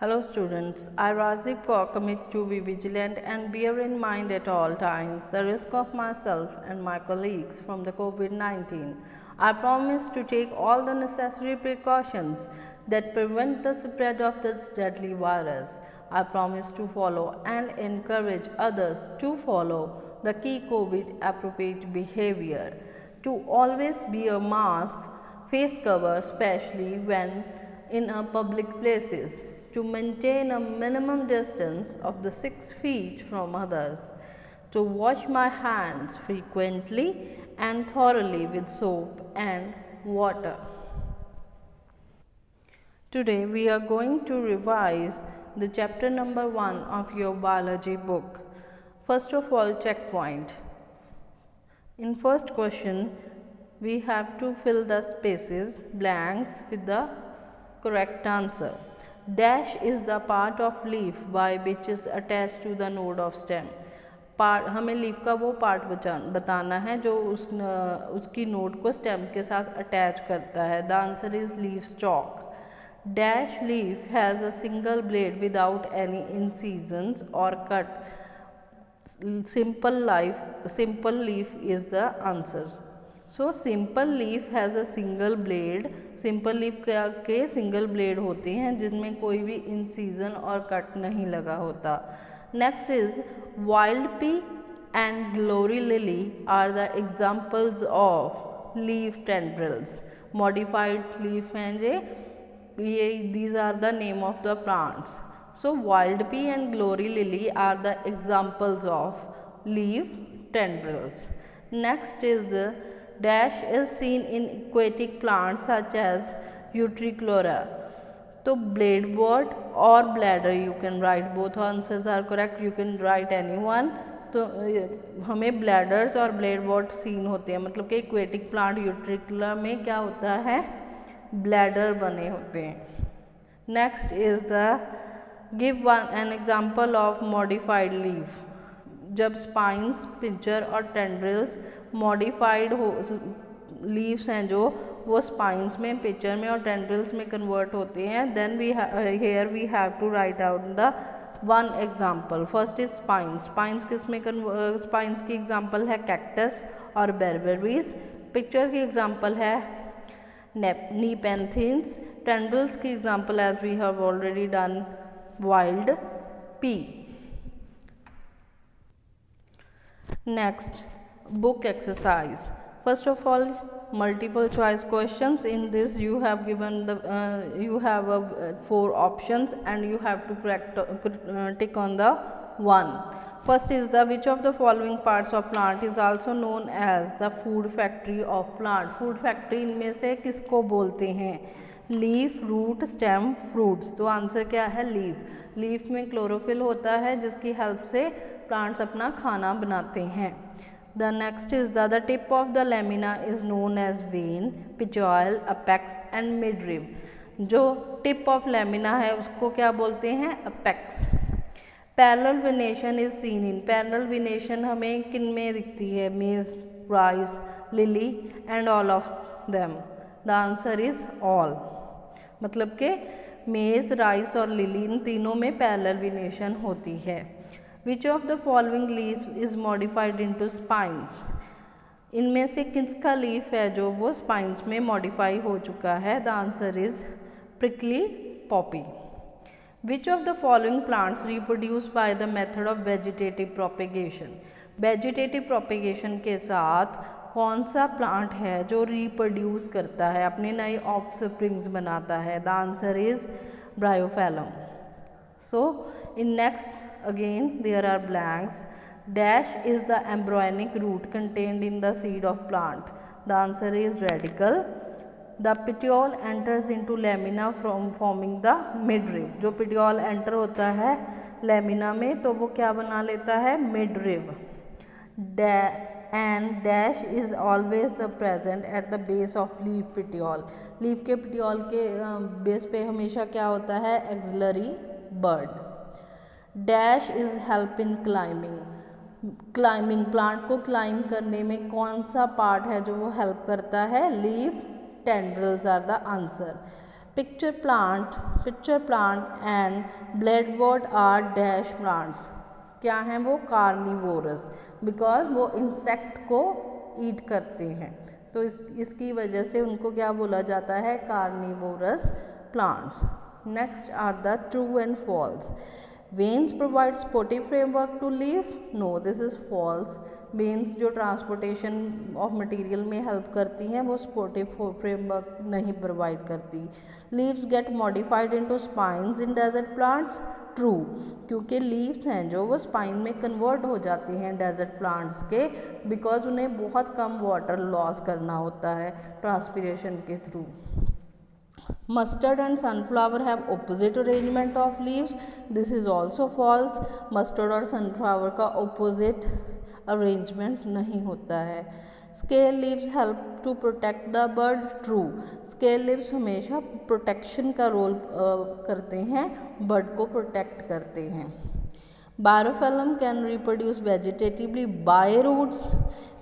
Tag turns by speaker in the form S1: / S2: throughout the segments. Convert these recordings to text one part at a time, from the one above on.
S1: Hello students, I Rajiv Kaur commit to be vigilant and bear in mind at all times the risk of myself and my colleagues from the COVID-19. I promise to take all the necessary precautions that prevent the spread of this deadly virus. I promise to follow and encourage others to follow the key COVID appropriate behavior, to always wear mask, face cover especially when in public places, to maintain a minimum distance of the 6 feet from others, to wash my hands frequently and thoroughly with soap and water. Today we are going to revise the chapter number 1 of your biology book. First of all, checkpoint. In first question, we have to fill the spaces, blanks with the correct answer. Dash is the part of leaf by which is attached to the node of stem. Part हमें leaf का वो part बताना है जो उसकी node को stem के साथ अटैच करता है. The answer is leaf stock. Dash leaf has a single blade without any incisions or cut. Simple leaf is the answer. So simple leaf has a single blade. Simple leaf के single blade होते हैं जिनमें कोई भी incision और cut नहीं लगा होता. Next is wild pea and glory lily are the examples of leaf tendrils. Modified leaf हैं ये these are the name of the plants. So wild pea and glory lily are the examples of leaf tendrils. Next is the dash is seen in aquatic plants such as Utrichlora. तो blade word or bladder you can write, both answers are correct, you can write anyone. तो हमें bladders और blade what scene होते हैं, मतलब कि aquatic plant यूट्रिकुला में क्या होता है, ब्लैडर बने होते हैं. Next is the give an example of modified leaf. जब स्पाइंस, पिंचर और टेंड्रिल्स मॉडिफाइड हो लीव्स हैं जो वो स्पाइंस में, पिंचर में और टेंड्रिल्स में कन्वर्ट होते हैं, then we here we have to write out the one example. First is spines. Spines किस में स्पाइंस की एग्जाम्पल है कैक्टस और बेरबेरीज. पिक्चर की एग्जाम्पल है नीपेंथीन्स. टेंड्रिल्स की example as we have already done wild pea. Next, book exercise. First of all, multiple choice questions. In this you have given the you have 4 options and you have to tick on the one. First is the which of the following parts of plant is also known as the food factory of plant. Food factory इनमें से किसको बोलते हैं? Leaf, root, stem, fruits. तो answer क्या है? Leaf. Leaf में chlorophyll होता है जिसकी हेल्प से प्लांट्स अपना खाना बनाते हैं. The next is the tip of the lamina is known as vein, petiole, apex and midrib. जो टिप ऑफ लेमिना है उसको क्या बोलते हैं? Apex. Parallel venation is seen in. Parallel venation हमें किन में दिखती है? Maize, rice, lily and all of them. The answer is all. मतलब कि मेज, राइस और लिली इन तीनों में पैरेलल वेनेशन होती है. Which of the following leaves is modified into spines? इनमें से किसका लीफ है जो वो स्पाइंस में मॉडिफाई हो चुका है? The answer is prickly poppy. Which of the following plants reproduce by the method of vegetative propagation? Vegetative propagation के साथ कौन सा प्लांट है जो रिप्रोड्यूस करता है, अपने नए ऑफस्प्रिंग्स बनाता है? The answer is bryophyllum. So in next again there are blanks. Dash is the embryonic root contained in the seed of plant. The answer is radicle. The petiole enters into lamina from forming the midrib. जो petiole enter होता है lamina में तो वो क्या बना लेता है? midrib. And dash is always present at the base of leaf petiole. leaf के petiole के base पे हमेशा क्या होता है? axillary bud. Dash is help in climbing. Climbing, plant को क्लाइंब करने में कौन सा पार्ट है जो वो हेल्प करता है? Leaf tendrils are the answer. Pitcher plant and bladderwort are dash plants. क्या हैं वो? कार्निवोरस, बिकॉज वो इंसेक्ट को ईट करते हैं, तो इसकी वजह से उनको क्या बोला जाता है? Carnivorous plants. Next are the true and false. Veins provide sporty framework to leaf. No, this is false. Veins जो ट्रांसपोर्टेशन ऑफ मटेरियल में हेल्प करती हैं वो स्पोर्टिव फ्रेमवर्क नहीं प्रोवाइड करती. Leaves get modified into spines in desert plants. True, क्योंकि leaves हैं जो वो स्पाइन में कन्वर्ट हो जाती हैं डेजर्ट प्लांट्स के, बिकॉज उन्हें बहुत कम वाटर लॉस करना होता है ट्रांसपिरेशन के through. Mustard and sunflower have opposite arrangement of leaves. This is also false. Mustard और sunflower का opposite arrangement नहीं होता है. Scale leaves help to protect the bud. True. Scale leaves हमेशा protection का रोल करते हैं, बर्ड को प्रोटेक्ट करते हैं. Biofilm can reproduce vegetatively by roots.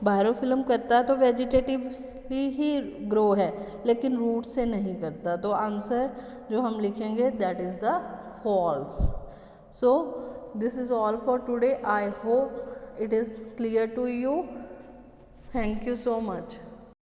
S1: Biofilm करता है तो वेजिटेटिवली ही ग्रो है, लेकिन रूट से नहीं करता, तो आंसर जो हम लिखेंगे that is the false. So this is all for today. I hope it is clear to you. Thank you so much.